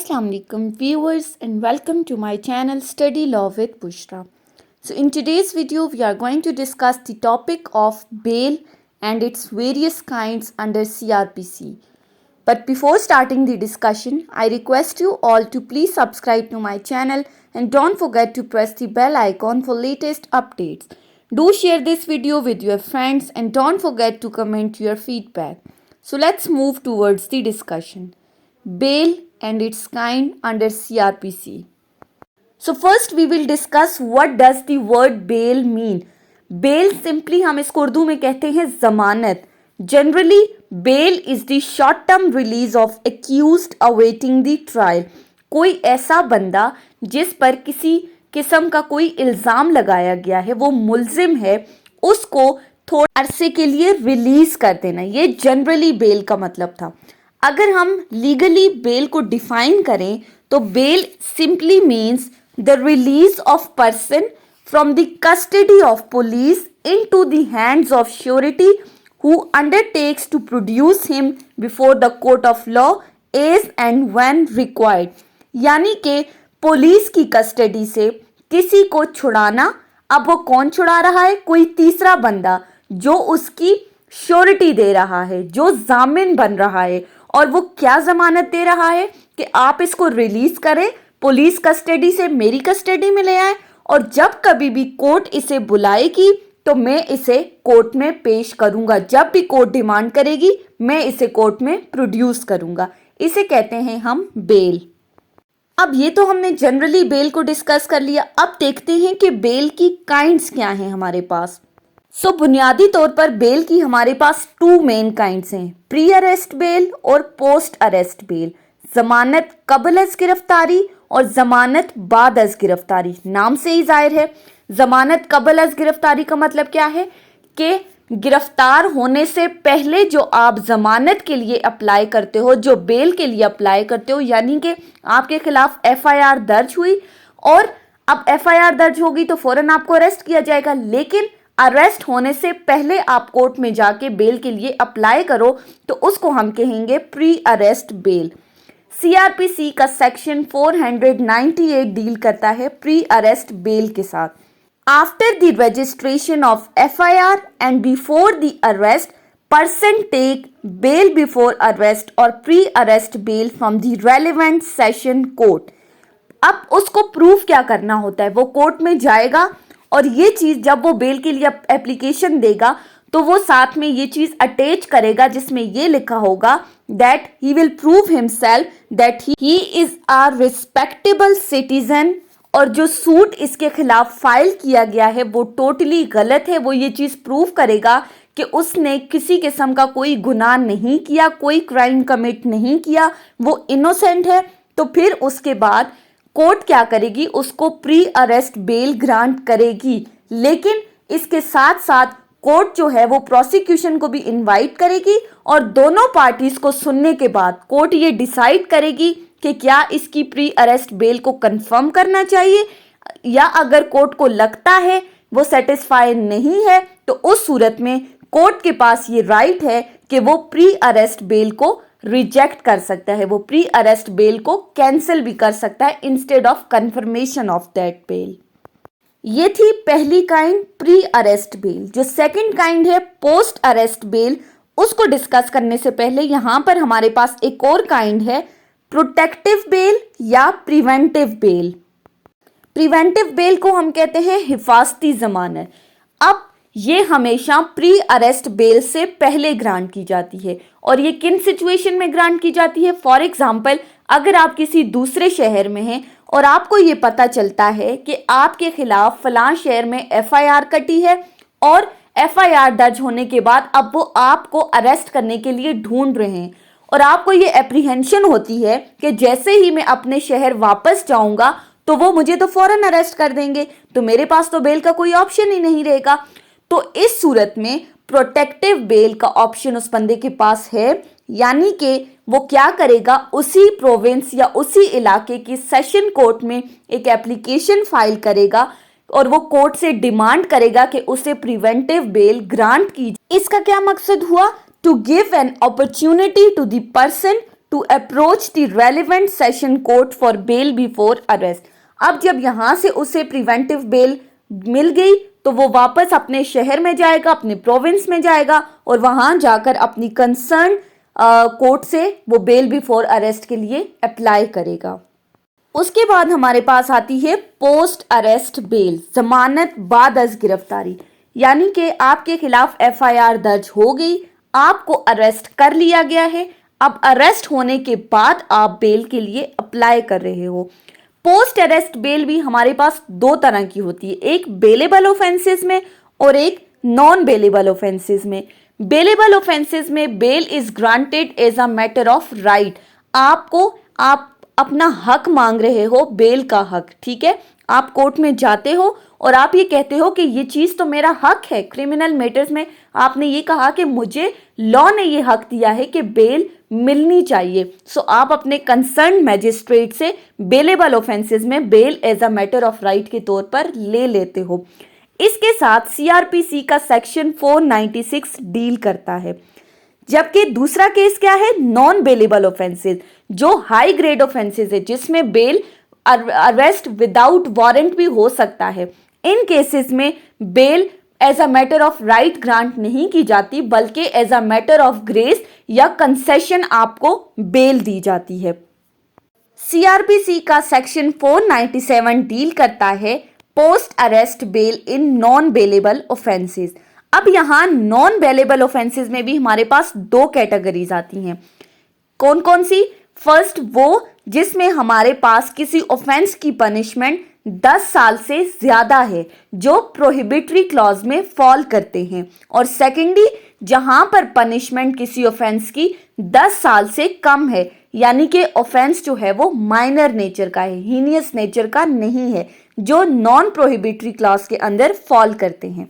Assalamu alaikum viewers and welcome to my channel Study Law with Bushra. So in today's video we are going to discuss the topic of bail and its various kinds under CRPC. But before starting the discussion, I request you all to please subscribe to my channel and don't forget to press the bell icon for latest updates. Do share this video with your friends and don't forget to comment your feedback. So let's move towards the discussion. Bail and its kind under CRPC. So first we will discuss what does the word bail mean. Bail simply हम इसको उर्दू में कहते हैं जमानत. Generally, bail is the short term release of accused awaiting the trial. कोई ऐसा बंदा जिस पर किसी किस्म का कोई इल्ज़ाम लगाया गया है, वो मुल्जिम है, उसको थोड़े अरसे के लिए रिलीज कर देना, ये जनरली बेल का मतलब था. अगर हम लीगली बेल को डिफाइन करें तो bail simply means the release of person from the custody of police into the hands of surety who undertakes to produce him before the court of law as and when required. यानी कि police की custody से किसी को छुड़ाना. अब वो कौन छुड़ा रहा है? कोई तीसरा बंदा जो उसकी श्योरिटी दे रहा है, जो जामिन बन रहा है. और वो क्या जमानत दे रहा है कि आप इसको रिलीज करें, पुलिस कस्टडी से मेरी कस्टडी में ले आए, और जब कभी भी कोर्ट इसे बुलाएगी तो मैं इसे कोर्ट में पेश करूंगा. जब भी कोर्ट डिमांड करेगी मैं इसे कोर्ट में प्रोड्यूस करूंगा. इसे कहते हैं हम बेल. अब ये तो हमने जनरली बेल को डिस्कस कर लिया. अब देखते हैं कि बेल की काइंड्स क्या हैं हमारे पास. बुनियादी तौर पर बेल की हमारे पास टू मेन काइंड्स हैं, प्री अरेस्ट बेल और पोस्ट अरेस्ट बेल. जमानत कबल अज गिरफ्तारी और जमानत बाद अज गिरफ्तारी. नाम से ही जाहिर है, जमानत कबल अज गिरफ्तारी का मतलब क्या है कि गिरफ्तार होने से पहले जो आप जमानत के लिए अप्लाई करते हो, जो बेल के लिए अप्लाई करते हो, यानी कि आपके खिलाफ एफआईआर दर्ज हुई और अब एफआईआर दर्ज होगी तो फौरन आपको अरेस्ट किया जाएगा. लेकिन अरेस्ट होने से पहले आप कोर्ट में जाके बेल के लिए अप्लाई करो तो उसको हम कहेंगे प्री अरेस्ट बेल. सीआरपीसी का सेक्शन 498 डील करता है प्री अरेस्ट बेल के साथ. After the registration of FIR and before the arrest, person take bail before arrest और pre arrest bail from the relevant session court. अब उसको proof क्या करना होता है? वो कोर्ट में जाएगा और ये चीज जब वो बेल के लिए एप्लीकेशन देगा तो वो साथ में ये चीज अटैच करेगा जिसमें ये लिखा होगा that he will prove himself that he is a respectable citizen. और जो सूट इसके खिलाफ फाइल किया गया है वो टोटली गलत है. वो ये चीज प्रूव करेगा कि उसने किसी किस्म का कोई गुनाह नहीं किया, कोई क्राइम कमिट नहीं किया, वो इनोसेंट है. तो फिर उसके बाद कोर्ट क्या करेगी? उसको प्री अरेस्ट बेल ग्रांट करेगी. लेकिन इसके साथ साथ कोर्ट जो है वो प्रोसिक्यूशन को भी इनवाइट करेगी और दोनों पार्टीज को सुनने के बाद कोर्ट ये डिसाइड करेगी कि क्या इसकी प्री अरेस्ट बेल को कंफर्म करना चाहिए, या अगर कोर्ट को लगता है वो सेटिस्फाई नहीं है तो उस सूरत में कोर्ट के पास ये राइट है कि वो प्री अरेस्ट बेल को रिजेक्ट कर सकता है, वो प्री अरेस्ट बेल को कैंसिल भी कर सकता है instead of confirmation of that bail. ये थी पहली काइंड प्री अरेस्ट बेल. जो सेकंड काइंड है पोस्ट अरेस्ट बेल, उसको डिस्कस करने से पहले यहां पर हमारे पास एक और काइंड है प्रोटेक्टिव बेल या प्रिवेंटिव बेल. प्रिवेंटिव बेल को हम कहते हैं हिफाजती जमानत. अब ये हमेशा प्री अरेस्ट बेल से पहले ग्रांट की जाती है. और ये किन सिचुएशन में ग्रांट की जाती है? फॉर एग्जाम्पल, अगर आप किसी दूसरे शहर में हैं और आपको ये पता चलता है कि आपके खिलाफ फलां शहर में एफआईआर कटी है और एफआईआर दर्ज होने के बाद अब वो आपको अरेस्ट करने के लिए ढूंढ रहे हैं और आपको ये एप्रीहेंशन होती है कि जैसे ही मैं अपने शहर वापस जाऊंगा तो वो मुझे तो फौरन अरेस्ट कर देंगे, तो मेरे पास तो बेल का कोई ऑप्शन ही नहीं रहेगा. तो इस सूरत में प्रोटेक्टिव बेल का ऑप्शन उस बंदे के पास है. यानी कि वो क्या करेगा, उसी प्रोविंस या उसी इलाके की सेशन कोर्ट में एक एप्लीकेशन फाइल करेगा और वो कोर्ट से डिमांड करेगा कि उसे प्रिवेंटिव बेल ग्रांट की. इसका क्या मकसद हुआ? To give an opportunity to the person to approach the relevant session court for bail before arrest. अब जब यहाँ से उसे प्रिवेंटिव बेल मिल गई तो वो वापस अपने शहर में जाएगा, अपने प्रोविंस में जाएगा और वहां जाकर अपनी कंसर्न कोर्ट से वो बेल बिफोर अरेस्ट के लिए अप्लाई करेगा। उसके बाद हमारे पास आती है पोस्ट अरेस्ट बेल, जमानत बाद अज गिरफ्तारी। यानी कि आपके खिलाफ एफआईआर दर्ज हो गई, आपको अरेस्ट कर लिया गया है, अब अरेस्ट होने के बाद आप बेल के लिए अप्लाई कर रहे हो। पोस्ट अरेस्ट बेल भी हमारे पास दो तरह की होती है, एक बेलेबल ऑफेंसेस में और एक नॉन बेलेबल ऑफेंसेस में। बेलेबल ऑफेंसेस में bail is granted as a matter of right. आप अपना हक मांग रहे हो, बेल का हक, ठीक है। आप कोर्ट में जाते हो और आप ये कहते हो कि ये चीज़ तो मेरा हक है। क्रिमिनल मैटर्स में आपने ये कहा कि मुझे लॉ ने ये हक दिया है कि बेल मिलनी चाहिए। सो आप अपने कंसर्न मैजिस्ट्रेट से बेलेबल ऑफेंसेस में bail as a matter of right के तौर पर ले लेते हो। इसके साथ सीआरपीसी का सेक्शन 496 डील करता है। जबकि दूसरा केस क्या है, नॉन बेलेबल ऑफेंसेस, जो हाई ग्रेड ऑफेंसेस है जिसमें बेल अरेस्ट विदाउट वारंट भी हो सकता है। इन केसेस में bail as a matter of right grant नहीं की जाती, बल्कि as a matter of grace या कंसेशन आपको बेल दी जाती है। सीआरपीसी का सेक्शन 497 डील करता है post arrest bail in non bailable offences. अब यहाँ नॉन बेलेबल ऑफेंसेस में भी हमारे पास दो कैटेगरीज आती हैं। कौन कौन सी? फर्स्ट वो जिसमें हमारे पास किसी ऑफेंस की पनिशमेंट 10 साल से ज्यादा है, जो प्रोहिबिटरी क्लॉज में फॉल करते हैं। और सेकेंडली जहां पर पनिशमेंट किसी ऑफेंस की 10 साल से कम है, यानी कि ऑफेंस जो है वो माइनर नेचर का है, हीनियस नेचर का नहीं है, जो नॉन प्रोहिबिटरी क्लॉज के अंदर फॉल करते हैं।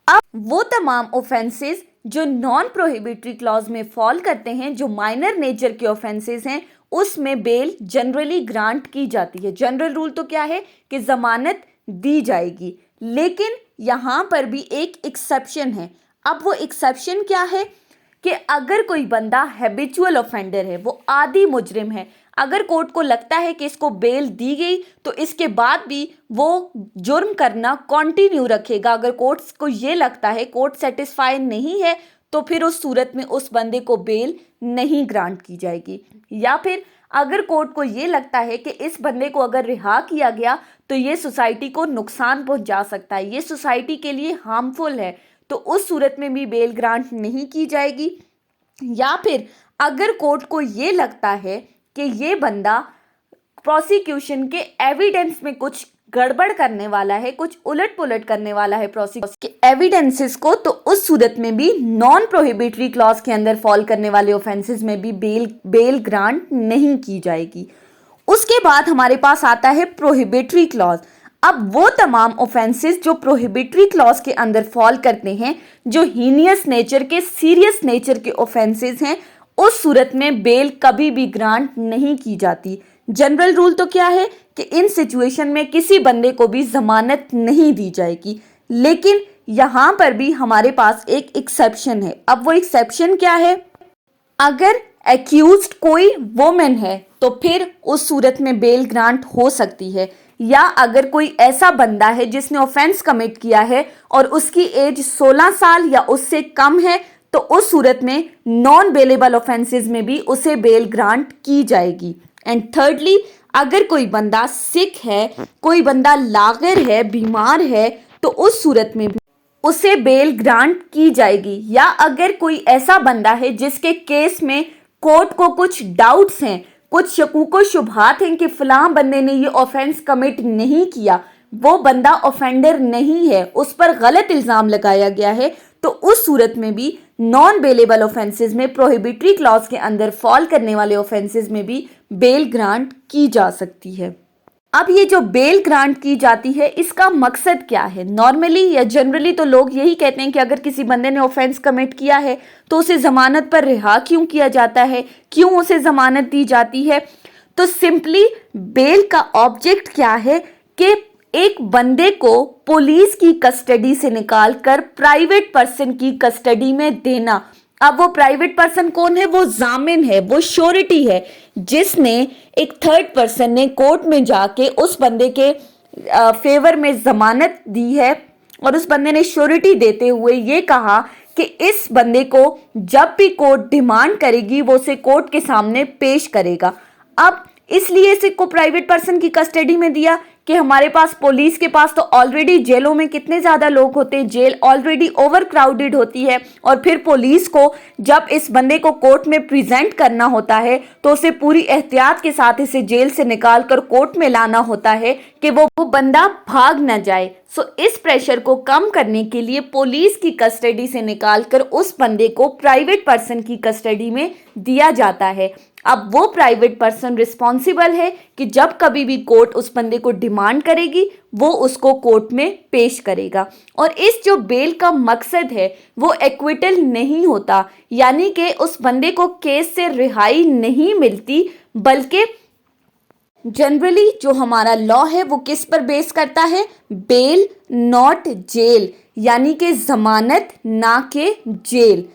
अब वो तमाम ऑफेंसेस जो नॉन प्रोहिबिटरी क्लॉज में फॉल करते हैं, जो माइनर नेचर के ऑफेंसेस हैं, उसमें बेल जनरली ग्रांट की जाती है। जनरल रूल तो क्या है कि जमानत दी जाएगी, लेकिन यहाँ पर भी एक एक्सेप्शन है। अब वो एक्सेप्शन क्या है कि अगर कोई बंदा हैबिचुअल ऑफेंडर है, वो आदी मुजरिम है, अगर कोर्ट को लगता है कि इसको बेल दी गई तो इसके बाद भी वो जुर्म करना कंटिन्यू रखेगा, अगर कोर्ट को ये लगता है, कोर्ट सेटिस्फाई नहीं है, तो फिर उस सूरत में उस बंदे को बेल नहीं ग्रांट की जाएगी। या फिर अगर कोर्ट को ये लगता है कि इस बंदे को अगर रिहा किया गया तो ये सोसाइटी को नुकसान पहुंचा सकता है, ये सोसाइटी के लिए हार्मफुल है, तो उस सूरत में भी बेल ग्रांट नहीं की जाएगी। या फिर अगर कोर्ट को ये लगता है कि ये बंदा प्रोसिक्यूशन के एविडेंस में कुछ गड़बड़ करने वाला है, कुछ उलट पुलट करने वाला है प्रोसिक्यूशन के एविडेंसेस को, तो उस सूरत में भी नॉन प्रोहिबिटरी क्लॉज के अंदर फॉल करने वाले ऑफेंसेस में भी बेल ग्रांट नहीं की जाएगी। उसके बाद हमारे पास आता है प्रोहिबिटरी क्लॉज। अब वो तमाम ऑफेंसेस जो प्रोहिबिटरी क्लॉज के अंदर फॉल करते हैं, जो हीनियस नेचर के, सीरियस नेचर के ऑफेंसेस हैं, उस सूरत में बेल कभी भी ग्रांट नहीं की जाती। जनरल रूल तो क्या है कि इन सिचुएशन में किसी बंदे को भी जमानत नहीं दी जाएगी, लेकिन यहां पर भी हमारे पास एक एक्सेप्शन है। अब वो एक्सेप्शन क्या है? अगर एक्यूज्ड कोई वुमेन है तो फिर उस सूरत में बेल ग्रांट हो सकती है, या अगर कोई ऐसा बंदा है जिसने ऑफेंस कमिट किया है और उसकी एज 16 साल या उससे कम है, तो उस सूरत में नॉन बेलेबल ऑफेंसेस में भी उसे बेल ग्रांट की जाएगी। एंड थर्डली, अगर कोई बंदा सिक है, कोई बंदा लागर है, बीमार है, तो उस सूरत में भी उसे बेल ग्रांट की जाएगी। या अगर कोई ऐसा बंदा है जिसके केस में कोर्ट को कुछ डाउट्स हैं, कुछ शकूको शुबहात हैं कि फलां बंदे ने ये ऑफेंस कमिट नहीं किया, वो बंदा ऑफेंडर नहीं है, उस पर गलत इल्ज़ाम लगाया गया है, तो उस सूरत में भी नॉन बेलेबल ऑफेंसेस में, प्रोहिबिटरी क्लॉज के अंदर फॉल करने वाले ऑफेंसेस में भी बेल ग्रांट की जा सकती है। अब ये जो बेल ग्रांट की जाती है, इसका मकसद क्या है? नॉर्मली या जनरली तो लोग यही कहते हैं कि अगर किसी बंदे ने ऑफेंस कमिट किया है तो उसे जमानत पर रिहा क्यों किया जाता है, क्यों उसे जमानत दी जाती है? तो सिंपली बेल का ऑब्जेक्ट क्या है कि एक बंदे को पुलिस की कस्टडी से निकालकर प्राइवेट पर्सन की कस्टडी में देना, अब वो प्राइवेट पर्सन कौन है? वो जामिन है, वो श्योरिटी है, जिसने एक थर्ड पर्सन ने कोर्ट में जाके उस बंदे के फेवर में जमानत दी है और उस बंदे ने श्योरिटी देते हुए ये कहा कि इस बंदे को जब भी कोर्ट डिमांड करेगी वो उसे कोर्ट के सामने पेश करेगा। अब इसलिए इसे को प्राइवेट पर्सन की कस्टडी में दिया कि हमारे पास पुलिस के पास तो ऑलरेडी जेलों में कितने ज्यादा लोग होते हैं, जेल ऑलरेडी ओवर क्राउडेड होती है, और फिर पुलिस को जब इस बंदे को कोर्ट में प्रेजेंट करना होता है तो उसे पूरी एहतियात के साथ इसे जेल से निकाल कर कोर्ट में लाना होता है कि वो बंदा भाग न जाए। सो इस प्रेशर को कम करने के लिए पुलिस की कस्टडी से निकालकर उस बंदे को प्राइवेट पर्सन की कस्टडी में दिया जाता है। अब वो प्राइवेट पर्सन रिस्पॉन्सिबल है कि जब कभी भी कोर्ट उस बंदे को डिमांड करेगी वो उसको कोर्ट में पेश करेगा। और इस जो बेल का मकसद है वो एक्विटल नहीं होता, यानी कि उस बंदे को केस से रिहाई नहीं मिलती, बल्कि जनरली जो हमारा लॉ है वो किस पर बेस करता है? बेल नॉट जेल, यानी कि जमानत ना के जेल।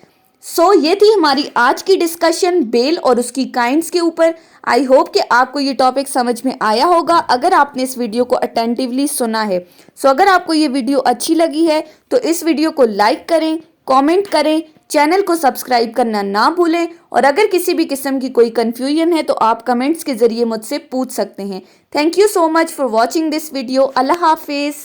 ये थी हमारी आज की डिस्कशन बेल और उसकी काइंड्स के ऊपर। आई होप कि आपको ये टॉपिक समझ में आया होगा अगर आपने इस वीडियो को अटेंटिवली सुना है। अगर आपको ये वीडियो अच्छी लगी है तो इस वीडियो को लाइक करें, कमेंट करें, चैनल को सब्सक्राइब करना ना भूलें, और अगर किसी भी किस्म की कोई कंफ्यूजन है तो आप कमेंट्स के जरिए मुझसे पूछ सकते हैं। Thank you so much for watching this video. अल्लाह हाफिज़।